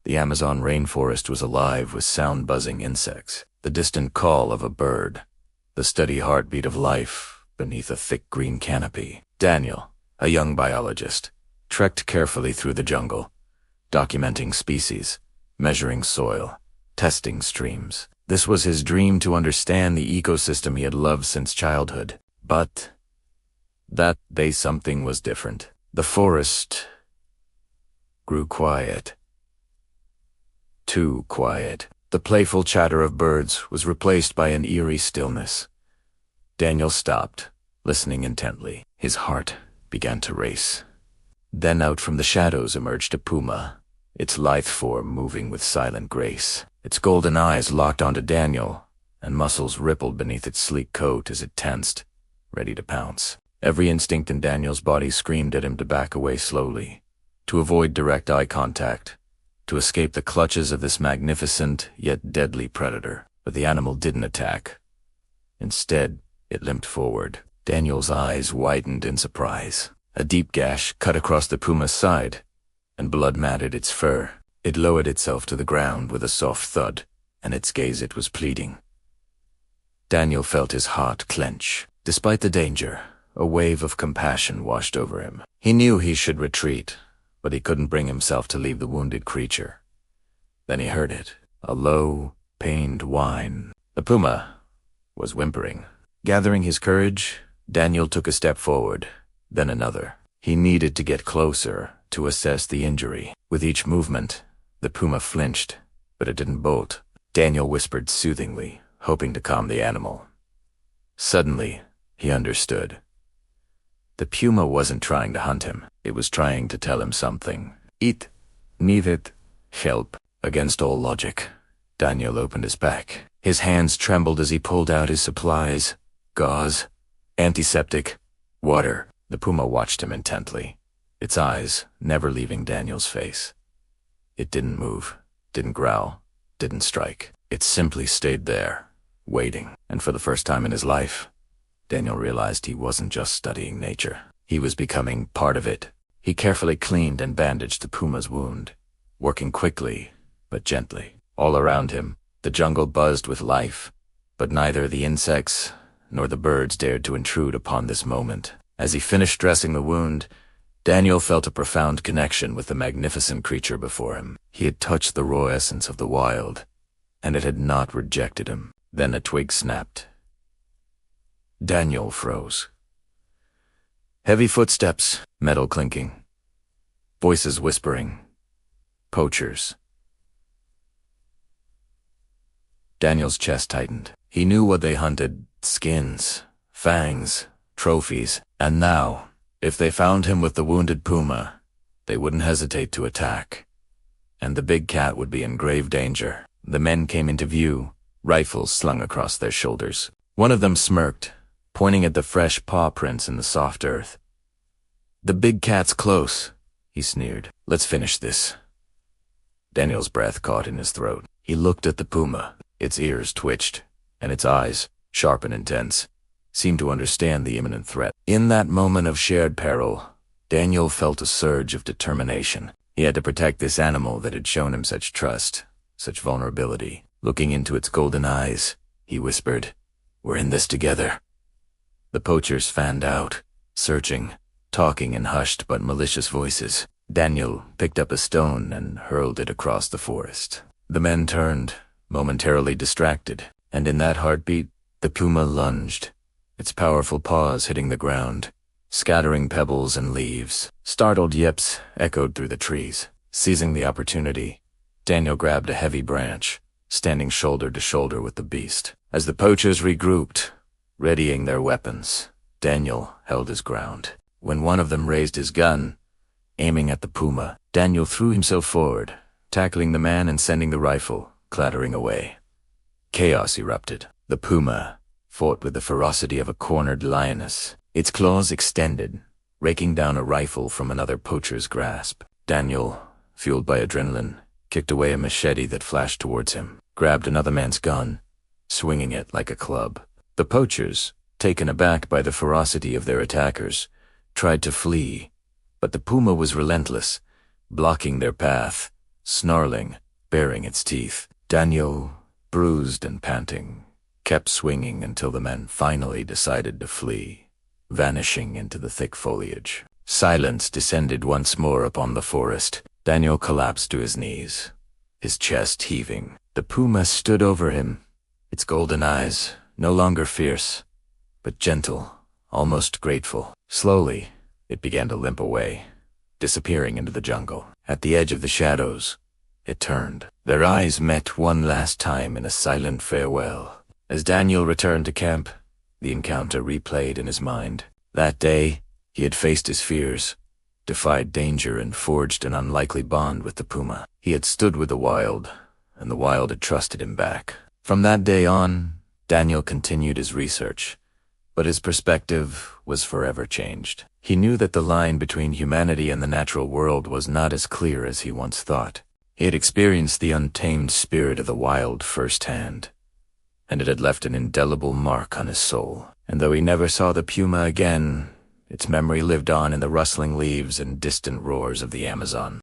The Amazon rainforest was alive with sound-buzzing insects, the distant call of a bird, the steady heartbeat of life beneath a thick green canopy. Daniel, a young biologist, trekked carefully through the jungle, documenting species, measuring soil, testing streams. This was his dream, to understand the ecosystem he had loved since childhood. But that day something was different. The forest grew quiet. Too quiet. The playful chatter of birds was replaced by an eerie stillness. Daniel stopped, listening intently. His heart began to race. Then out from the shadows emerged a puma, its lithe form moving with silent grace. Its golden eyes locked onto Daniel, and muscles rippled beneath its sleek coat as it tensed, ready to pounce. Every instinct in Daniel's body screamed at him to back away slowly, to avoid direct eye contact, to escape the clutches of this magnificent yet deadly predator. But the animal didn't attack. Instead, it limped forward. Daniel's eyes widened in surprise. A deep gash cut across the puma's side, and blood matted its fur. It lowered itself to the ground with a soft thud, and its gaze it was pleading. Daniel felt his heart clench. Despite the danger, a wave of compassion washed over him. He knew he should retreat, but he couldn't bring himself to leave the wounded creature. Then he heard it, a low, pained whine. The puma was whimpering. Gathering his courage, Daniel took a step forward, then another. He needed to get closer to assess the injury. With each movement, the puma flinched, but it didn't bolt. Daniel whispered soothingly, hoping to calm the animal. Suddenly, he understood. The puma wasn't trying to hunt him. It was trying to tell him something. It needed help. Against all logic, Daniel opened his pack. His hands trembled as he pulled out his supplies: gauze, antiseptic, water. The puma watched him intently, its eyes never leaving Daniel's face. It didn't move, didn't growl, didn't strike. It simply stayed there, waiting. And for the first time in his life, Daniel realized he wasn't just studying nature. He was becoming part of it. He carefully cleaned and bandaged the puma's wound, working quickly but gently. All around him, the jungle buzzed with life, but neither the insects nor the birds dared to intrude upon this moment. As he finished dressing the wound, Daniel felt a profound connection with the magnificent creature before him. He had touched the raw essence of the wild, and it had not rejected him. Then a twig snapped. Daniel froze. Heavy footsteps, metal clinking, voices whispering. Poachers. Daniel's chest tightened. He knew what they hunted: skins, fangs, trophies. And now, if they found him with the wounded puma, they wouldn't hesitate to attack. And the big cat would be in grave danger. The men came into view, rifles slung across their shoulders. One of them smirked, pointing at the fresh paw prints in the soft earth. "The big cat's close," he sneered. "Let's finish this." Daniel's breath caught in his throat. He looked at the puma. Its ears twitched, and its eyes, sharp and intense, seemed to understand the imminent threat. In that moment of shared peril, Daniel felt a surge of determination. He had to protect this animal that had shown him such trust, such vulnerability. Looking into its golden eyes, he whispered, "We're in this together." The poachers fanned out, searching, talking in hushed but malicious voices. Daniel picked up a stone and hurled it across the forest. The men turned, momentarily distracted, and in that heartbeat, the puma lunged, its powerful paws hitting the ground, scattering pebbles and leaves. Startled yips echoed through the trees. Seizing the opportunity, Daniel grabbed a heavy branch, standing shoulder to shoulder with the beast. As the poachers regrouped, readying their weapons, Daniel held his ground. When one of them raised his gun, aiming at the puma, Daniel threw himself forward, tackling the man and sending the rifle clattering away. Chaos erupted. The puma fought with the ferocity of a cornered lioness, its claws extended, raking down a rifle from another poacher's grasp. Daniel, fueled by adrenaline, kicked away a machete that flashed towards him, grabbed another man's gun, swinging it like a club. The poachers, taken aback by the ferocity of their attackers, tried to flee, but the puma was relentless, blocking their path, snarling, baring its teeth. Daniel, bruised and panting, kept swinging until the men finally decided to flee, vanishing into the thick foliage. Silence descended once more upon the forest. Daniel collapsed to his knees, his chest heaving. The puma stood over him, its golden eyes no longer fierce, but gentle, almost grateful. Slowly, it began to limp away, disappearing into the jungle. At the edge of the shadows, it turned. Their eyes met one last time in a silent farewell. As Daniel returned to camp, the encounter replayed in his mind. That day, he had faced his fears, defied danger, and forged an unlikely bond with the puma. He had stood with the wild, and the wild had trusted him back. From that day on, Daniel continued his research, but his perspective was forever changed. He knew that the line between humanity and the natural world was not as clear as he once thought. He had experienced the untamed spirit of the wild firsthand, and it had left an indelible mark on his soul. And though he never saw the puma again, its memory lived on in the rustling leaves and distant roars of the Amazon.